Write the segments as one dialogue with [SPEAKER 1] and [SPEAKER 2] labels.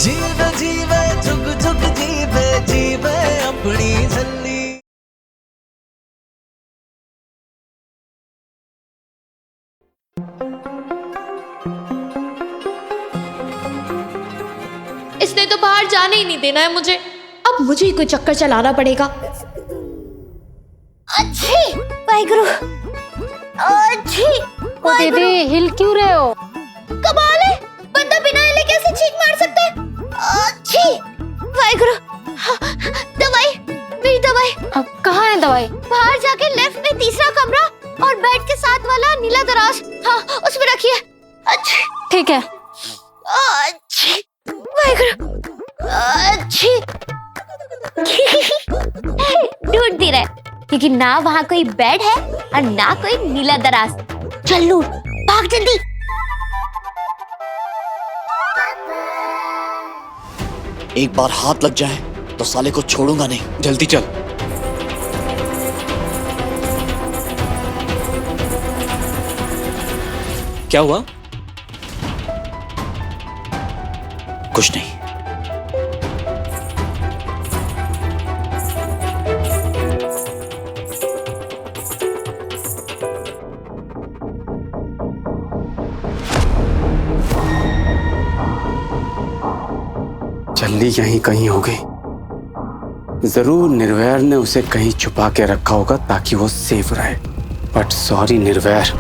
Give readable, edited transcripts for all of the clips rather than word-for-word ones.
[SPEAKER 1] जीवे जीवे झुक झुक जीवे जीवे अपनी झल्ली।
[SPEAKER 2] इसने तो बाहर जाने ही नहीं देना है मुझे। अब मुझे ही कोई चक्कर चलाना पड़ेगा। अच्छी वाहिगुरु, अच्छी
[SPEAKER 3] ओ दीदी, हिल क्यों रहे हो?
[SPEAKER 2] कमाल है, बंदा बिना हिले कैसे छींक मार सकता है। अच्छी वाहिगुरु, दवाई, मेरी दवाई।
[SPEAKER 3] अब कहाँ है दवाई?
[SPEAKER 2] बाहर जाके लेफ्ट में तीसरा कमरा और बेड के साथ वाला नीला दराज, हाँ उसमें रखिए। अच्छी
[SPEAKER 3] ठीक है।
[SPEAKER 2] अच्छी वाहिगुरु, अच्छी ढूंढती रहे, क्योंकि ना वहाँ कोई बेड है और ना कोई नीला दराज। चल लूट, भाग जल्दी।
[SPEAKER 4] एक बार हाथ लग जाए तो साले को छोड़ूंगा नहीं।
[SPEAKER 5] जल्दी चल। क्या हुआ?
[SPEAKER 4] कुछ नहीं।
[SPEAKER 5] जल्दी यहीं कहीं हो गई। जरूर निर्वैर ने उसे कहीं छुपा के रखा होगा ताकि वो सेफ रहे। बट सॉरी निर्वैर,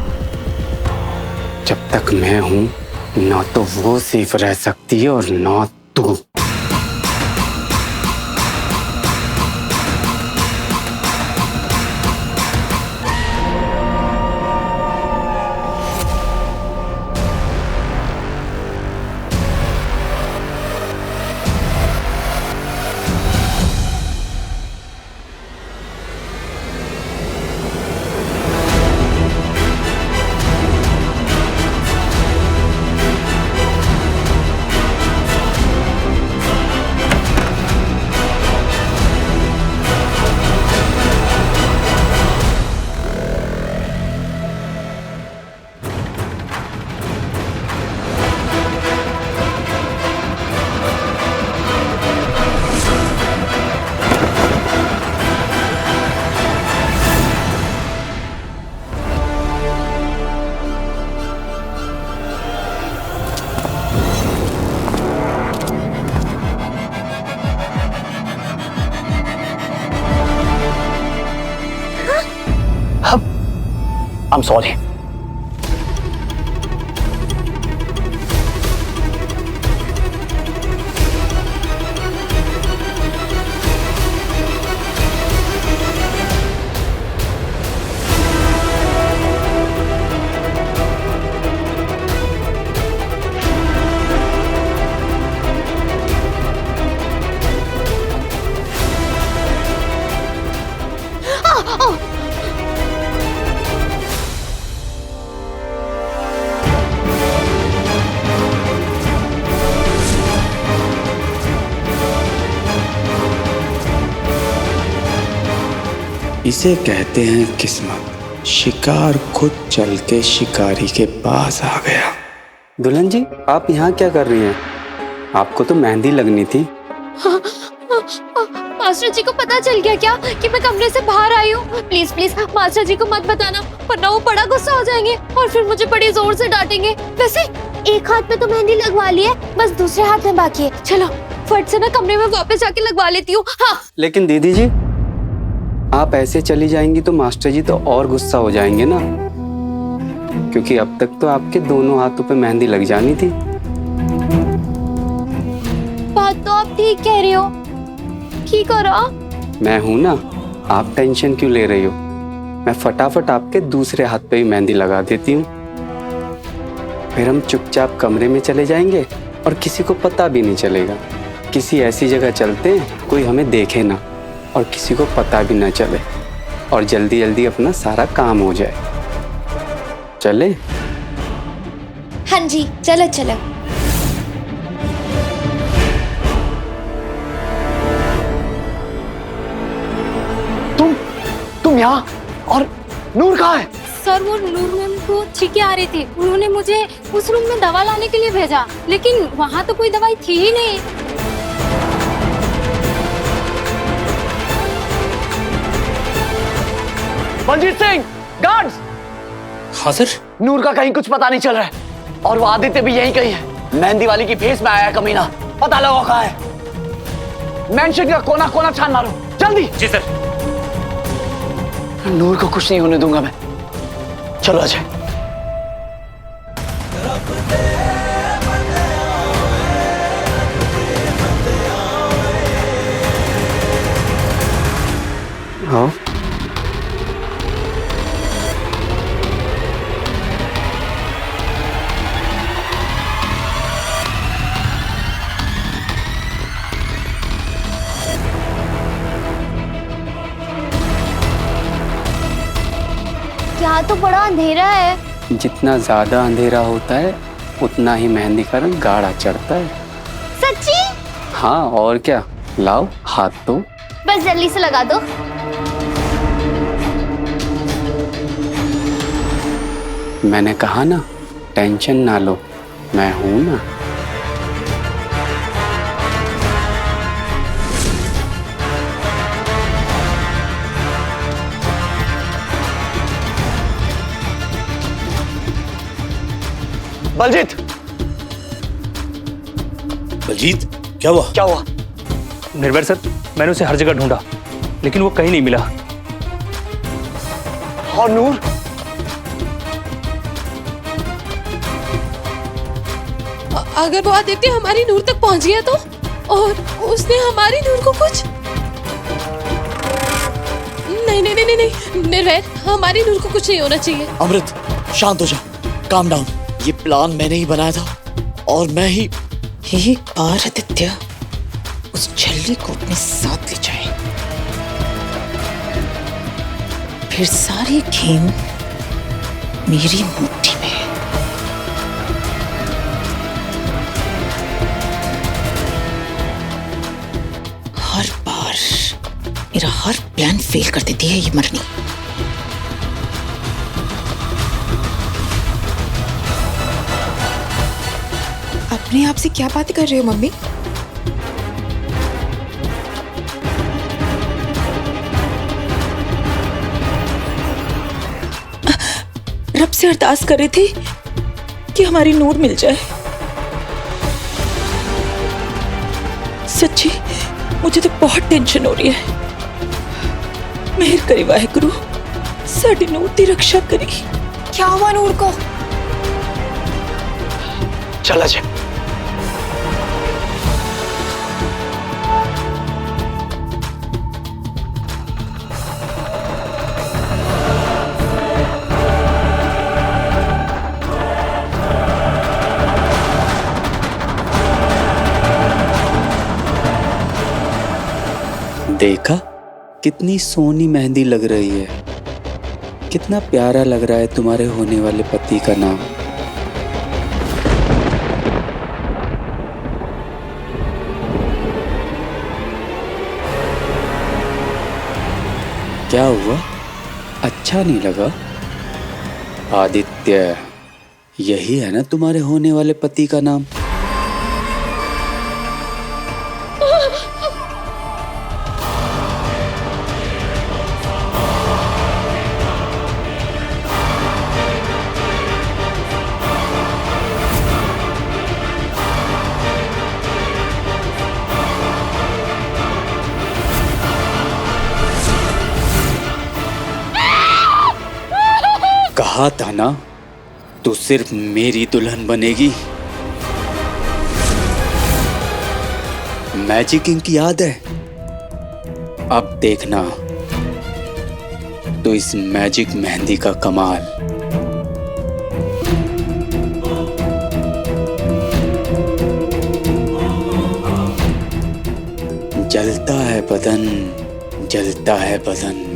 [SPEAKER 5] जब तक मैं हूं ना तो वो सेफ रह सकती है और ना तू।
[SPEAKER 4] I'm sorry.
[SPEAKER 5] इसे कहते हैं किस्मत। शिकार खुद चल के शिकारी के पास आ गया। दुल्हन जी, आप यहाँ क्या कर रही हैं? आपको तो मेहंदी लगनी थी।
[SPEAKER 2] मास्टर जी को पता चल गया क्या कि मैं कमरे से बाहर आई हूँ? प्लीज प्लीज मास्टर जी को मत बताना, वरना वो बड़ा गुस्सा हो जाएंगे और फिर मुझे बड़ी जोर से डांटेंगे। वैसे एक हाथ में तो मेहंदी लगवा ली है, बस दूसरे हाथ में बाकी है। चलो फट से ना कमरे में वापस जाके लगवा लेती हूँ। हाँ।
[SPEAKER 5] लेकिन दीदी जी, आप ऐसे चली जाएंगी तो मास्टर जी तो और गुस्सा हो जाएंगे ना, क्योंकि अब तक तो आपके दोनों हाथों पे मेहंदी लग जानी थी।
[SPEAKER 2] बात तो आप ठीक कह रही हो। ठीक हो रहा?
[SPEAKER 5] मैं हूं ना, आप टेंशन क्यों ले रही हो? मैं फटाफट आपके दूसरे हाथ पे ही मेहंदी लगा देती हूँ। फिर हम चुपचाप कमरे में चले जाएंगे और किसी को पता भी नहीं चलेगा। किसी ऐसी जगह चलते हैं कोई हमें देखे ना और किसी को पता भी ना चले, और जल्दी जल्दी अपना सारा काम हो जाए। चले?
[SPEAKER 2] हाँ जी, चलो चलो।
[SPEAKER 4] तुम यहाँ? और नूर कहाँ है?
[SPEAKER 2] सर वो नूर मैम
[SPEAKER 3] को छींके आ रही थी। उन्होंने मुझे उस रूम में दवा लाने के लिए भेजा, लेकिन वहाँ तो कोई दवाई थी ही नहीं।
[SPEAKER 6] बलजीत सिंह, गार्ड्स!
[SPEAKER 4] हाँ सर।
[SPEAKER 6] नूर का कहीं कुछ पता नहीं चल रहा है और वो आदित्य भी यहीं कहीं है। मेहंदी वाली की फेस में आया है कमीना, पता लगाओ कहाँ है। मेंशन का कोना कोना छान मारो जल्दी।
[SPEAKER 4] जी सर।
[SPEAKER 6] नूर को कुछ नहीं होने दूंगा मैं। चलो अजय।
[SPEAKER 5] हाँ
[SPEAKER 2] यहाँ तो बड़ा अंधेरा है।
[SPEAKER 5] जितना ज्यादा अंधेरा होता है उतना ही मेहंदी का रंग गाढ़ा चढ़ता है।
[SPEAKER 2] सच्ची?
[SPEAKER 5] हाँ और क्या, लाओ हाथ तो।
[SPEAKER 2] बस जल्दी से लगा दो।
[SPEAKER 5] मैंने कहा ना, टेंशन ना लो, मैं हूं ना।
[SPEAKER 6] बलजीत!
[SPEAKER 4] बलजीत, क्या हुआ?
[SPEAKER 6] क्या हुआ?
[SPEAKER 7] निर्भय सर, मैंने उसे हर जगह ढूंढा लेकिन वो कहीं नहीं मिला।
[SPEAKER 6] और नूर?
[SPEAKER 8] अगर वो आदित्य हमारी नूर तक पहुंच गया तो, और उसने हमारी नूर को कुछ। नहीं नहीं नहीं नहीं निर्भय, हमारी नूर को कुछ नहीं होना चाहिए।
[SPEAKER 4] अमृत शांत हो जा, काम डाउन। ये प्लान मैंने ही बनाया था और मैं ही।
[SPEAKER 9] एक बार आदित्य उस छल्ली को अपने साथ ले जाए, फिर सारी गेम मेरी मुट्ठी में है। हर बार मेरा हर प्लान फेल कर देती है ये मरनी। अपने आप से क्या बातें कर रहे हो मम्मी? रब से अरदास कर रहे थे कि हमारी नूर मिल जाए। सच्ची मुझे तो बहुत टेंशन हो रही है। मेहर करे वाहेगुरु, साडी नूर दी रक्षा करी।
[SPEAKER 2] क्या हुआ नूर को?
[SPEAKER 6] चल अजय।
[SPEAKER 5] देखा कितनी सोनी मेहंदी लग रही है, कितना प्यारा लग रहा है तुम्हारे होने वाले पति का नाम। क्या हुआ, अच्छा नहीं लगा? आदित्य, यही है ना तुम्हारे होने वाले पति का नाम? कहा था ना, तू सिर्फ मेरी दुल्हन बनेगी। मैजिक इंक याद है? अब देखना तो इस मैजिक मेहंदी का कमाल। जलता है बदन, जलता है बदन।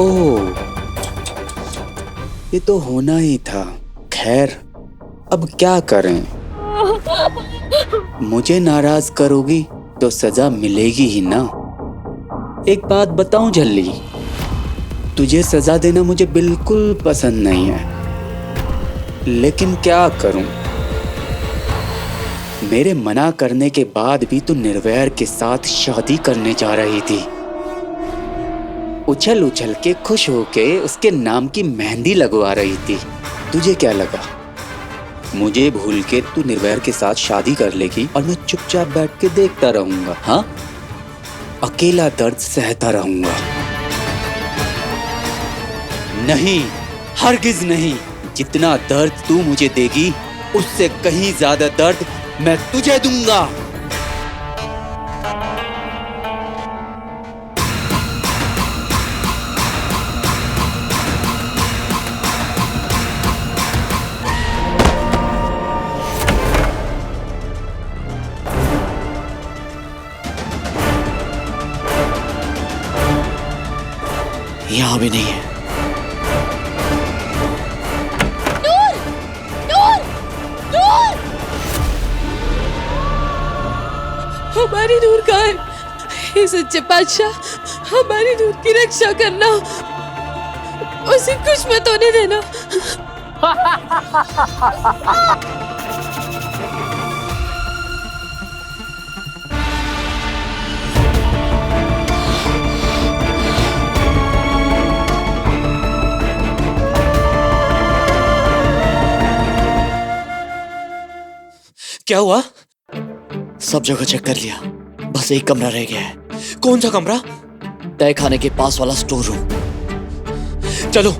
[SPEAKER 5] ओह, ये तो होना ही था। खैर, अब क्या करें? मुझे नाराज करोगी तो सजा मिलेगी ही ना। एक बात बताऊं झल्ली, तुझे सजा देना मुझे बिल्कुल पसंद नहीं है, लेकिन क्या करूं? मेरे मना करने के बाद भी तू निर्वैर के साथ शादी करने जा रही थी। उछल उछल के खुश होके उसके नाम की मेहंदी लगवा रही थी। तुझे क्या लगा मुझे भूल के तू निर्वैर के साथ शादी कर लेगी और मैं चुपचाप बैठ के देखता रहूंगा? हाँ, अकेला दर्द सहता रहूंगा। नहीं, हरगिज नहीं। जितना दर्द तू मुझे देगी उससे कहीं ज्यादा दर्द मैं तुझे दूंगा।
[SPEAKER 4] यहाँ भी नहीं है।
[SPEAKER 8] नूर! नूर! नूर! हमारी नूर कहाँ है? हे सच्चे बादशाह, हमारी नूर की रक्षा करना, उसे कुछ मत होने देना।
[SPEAKER 4] क्या हुआ? सब जगह चेक कर लिया, बस एक कमरा रह गया है। कौन सा कमरा? तय खाने के पास वाला स्टोर रूम। चलो।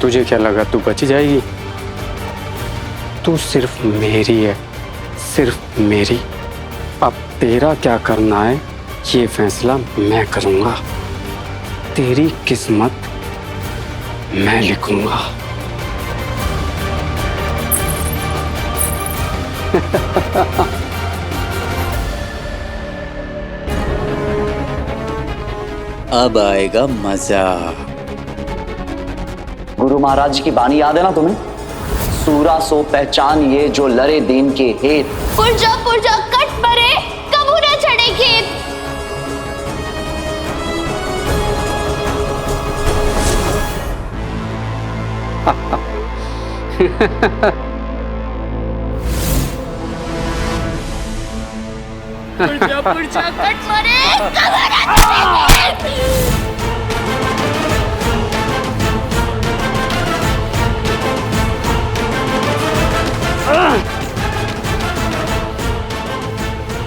[SPEAKER 5] तुझे क्या लगा तू बच जाएगी? तू सिर्फ मेरी है, सिर्फ मेरी। अब तेरा क्या करना है ये फैसला मैं करूंगा। तेरी किस्मत मैं लिखूंगा। अब आएगा मजा।
[SPEAKER 6] गुरु महाराज की बानी याद है ना तुम्हें? सूरा सो पहचान ये जो लरे दीन के हेत।
[SPEAKER 2] पुरजा कट मरे, कबू न चढ़े खेत। पुरजा कट मरे, कबू न चढ़े खेत।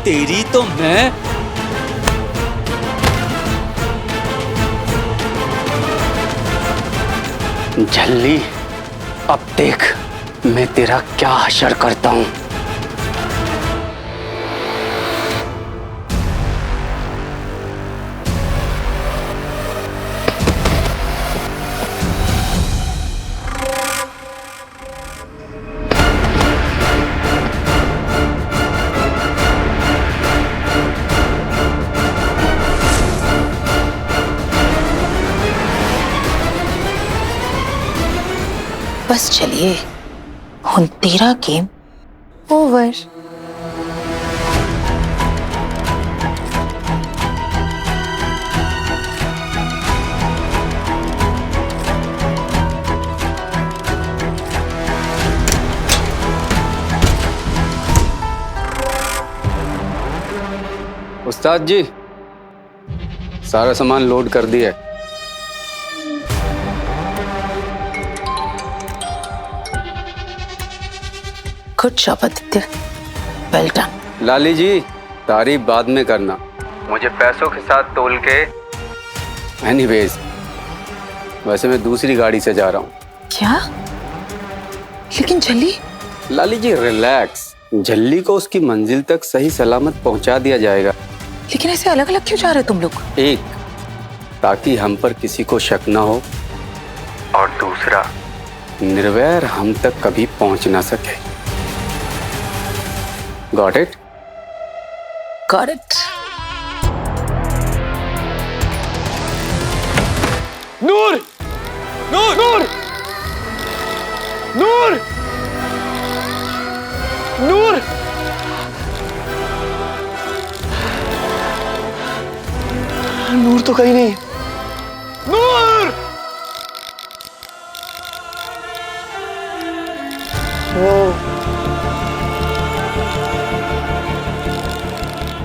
[SPEAKER 5] तेरी तो मैं झल्ली, अब देख मैं तेरा क्या हशर करता हूं।
[SPEAKER 9] बस चलिए, हुन तेरा गेम ओवर।
[SPEAKER 5] उस्ताद जी, सारा सामान लोड कर दिया है।
[SPEAKER 9] Good job Aditya,
[SPEAKER 6] well done.
[SPEAKER 5] Lali ji, तारीफ बाद में करना, मुझे पैसों के साथ तोल के। एनीवेज, वैसे मैं दूसरी गाड़ी से जा रहा हूँ।
[SPEAKER 9] क्या? लेकिन झल्ली?
[SPEAKER 5] लाली जी रिलैक्स, झल्ली को उसकी मंजिल तक सही सलामत पहुंचा दिया जाएगा।
[SPEAKER 9] लेकिन ऐसे अलग अलग क्यों जा रहे तुम लोग?
[SPEAKER 5] एक, ताकि हम पर किसी को शक ना हो, और दूसरा, निर्वैर हम तक कभी पहुंच ना सके। Got it?
[SPEAKER 9] Got it.
[SPEAKER 6] Noor, Noor, Noor, Noor, Noor, Noor तो कहीं नहीं। नूर,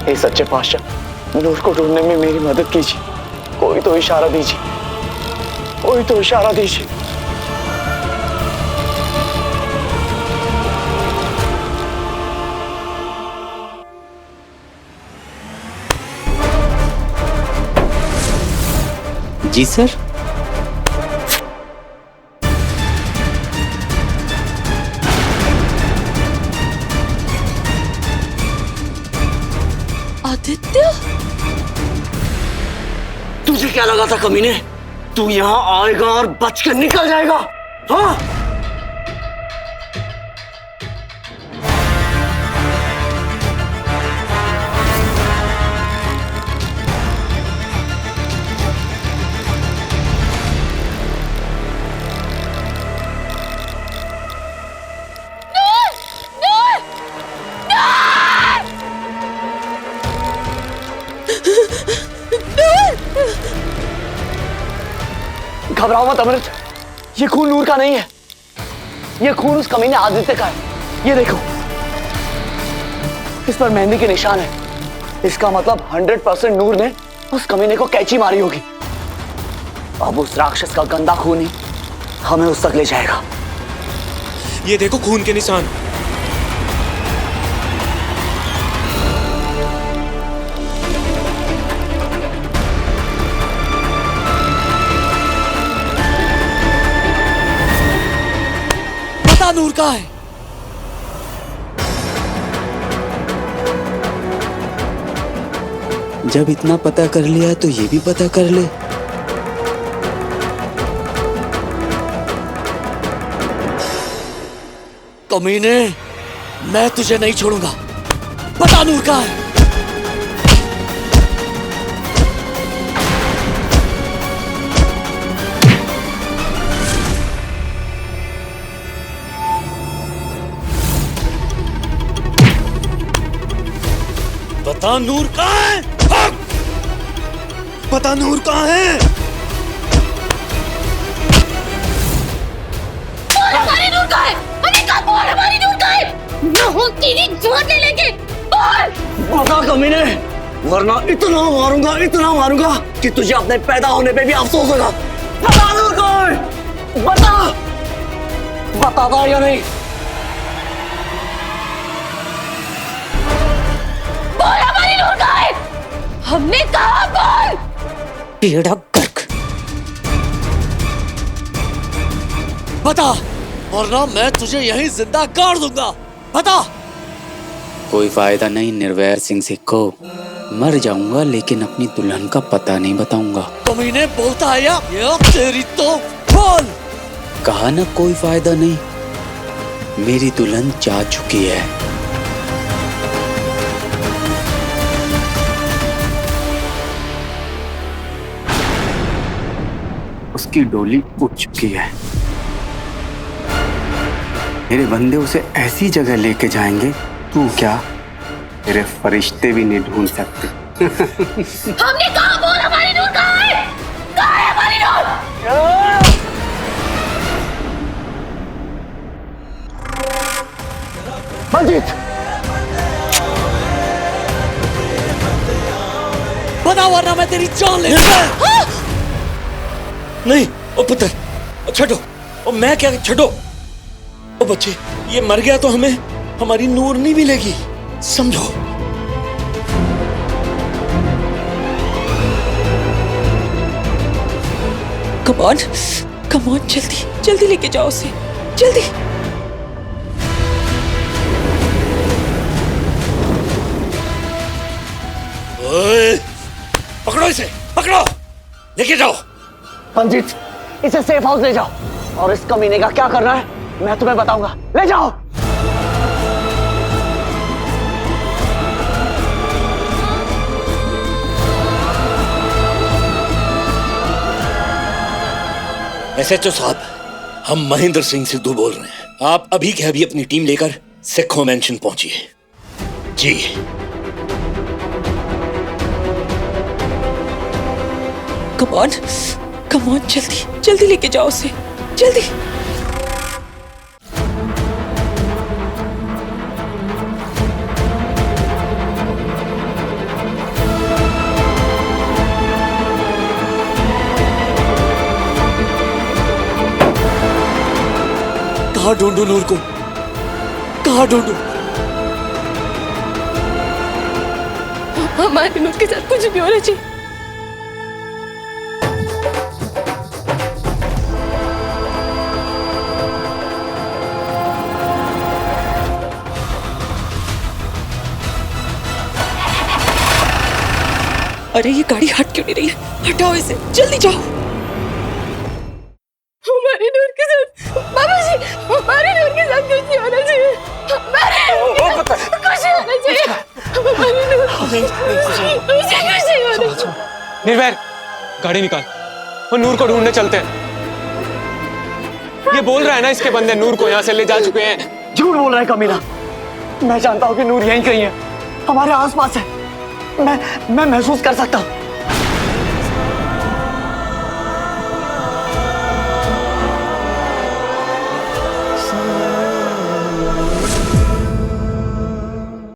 [SPEAKER 6] हे सच्चे पातशाह, नूर को ढूंढने में मेरी मदद कीजिए। कोई तो इशारा दीजिए, कोई तो इशारा दीजिए।
[SPEAKER 4] जी सर।
[SPEAKER 8] आदित्य,
[SPEAKER 6] तुझे क्या लगा था कमीने, तू यहाँ आएगा और बच कर निकल जाएगा? हाँ? घबराओ मत अमृत, ये खून नूर का नहीं है, ये खून उस कमीने आदित्य का है। ये देखो, इस पर मेहंदी के निशान है। इसका मतलब 100% नूर ने उस कमीने को कैची मारी होगी। अब उस राक्षस का गंदा खून ही हमें उस तक ले जाएगा।
[SPEAKER 4] ये देखो खून के निशान। पता नूर का है।
[SPEAKER 5] जब इतना पता कर लिया तो ये भी पता कर ले।
[SPEAKER 4] कमीने, मैं तुझे नहीं छोड़ूंगा। पता नूर का है। पता नूर कहाँ है? पता नूर कहाँ है?
[SPEAKER 2] हमारी नूर कहाँ है? अरे कहाँ बोल, हमारी नूर कहाँ है? मैं हूँ तेरी जान ले लेंगे। बोल।
[SPEAKER 6] बता कमीने, वरना इतना मारूंगा कि तुझे अपने पैदा होने पे भी अफसोस होगा। बता नूर कहाँ है? बताता या नहीं?
[SPEAKER 2] बोल, हमारी नूर कहाँ है? हमने कहा बोल।
[SPEAKER 9] बेड़ा गर्क।
[SPEAKER 4] बता, वरना मैं तुझे यहीं जिंदा गाड़ दूंगा। बता।
[SPEAKER 5] कोई फायदा नहीं निर्वैर सिंह सिक्को, मर जाऊंगा लेकिन अपनी दुल्हन का पता नहीं बताऊंगा।
[SPEAKER 4] कमीने बोलता है या तेरी तो बोल।
[SPEAKER 5] कहा ना कोई फायदा नहीं, मेरी दुल्हन जा चुकी है। उसकी डोली उठ चुकी है। मेरे बंदे उसे ऐसी जगह लेके जाएंगे, तू क्या तेरे फरिश्ते भी नहीं ढूंढ सकते।
[SPEAKER 2] हमने कहा बोल, हमारी नूर कहाँ है? कहाँ है हमारी नूर?
[SPEAKER 6] बलजीत,
[SPEAKER 4] बता वरना मैं तेरी जान ले लूंगा। नहीं, ओ पुत्र, छठो। ओ मैं क्या छठो? ओ बच्चे, ये मर गया तो हमें हमारी नूर नहीं मिलेगी। समझो।
[SPEAKER 9] कम ऑन जल्दी जल्दी लेके जाओ उसे, जल्दी।
[SPEAKER 4] ओए, पकड़ो इसे, पकड़ो, लेके जाओ।
[SPEAKER 6] पंडित, इसे सेफ हाउस ले जाओ और इस कमीने का क्या करना है मैं तुम्हें बताऊंगा। ले जाओ।
[SPEAKER 4] एसएचओ साहब, हम महेंद्र सिंह सिद्धू बोल रहे हैं। आप अभी के अभी अपनी टीम लेकर सिक्खो मेंशन पहुंचिए। जी।
[SPEAKER 9] कम ऑन जल्दी जल्दी लेके जाओ उसे, जल्दी।
[SPEAKER 4] कहाँ ढूंढूं नूर को, कहाँ ढूंढूं?
[SPEAKER 8] हमारे नूर के साथ कुछ भी होना चाहिए।
[SPEAKER 9] अरे ये गाड़ी हट क्यों नहीं रही है? हटाओ इसे, जल्दी जाओ।
[SPEAKER 8] हमारे नूर के साथ, बाबा जी, हमारे नूर के साथ कुछ नहीं होना चाहिए। हमारे नूर के साथ कुछ नहीं होना चाहिए। हमारे नूर, मुझे कुछ नहीं होना चाहिए।
[SPEAKER 10] निर्भय, गाड़ी निकाल और नूर को ढूंढने चलते हैं। ये बोल रहा है ना इसके बंदे नूर को यहाँ से ले जा चुके हैं।
[SPEAKER 6] झूठ बोल रहा है कमीना। मैं जानता हूँ कि नूर यहीं कहीं है, हमारे आसपास है। मैं महसूस कर सकता हूँ।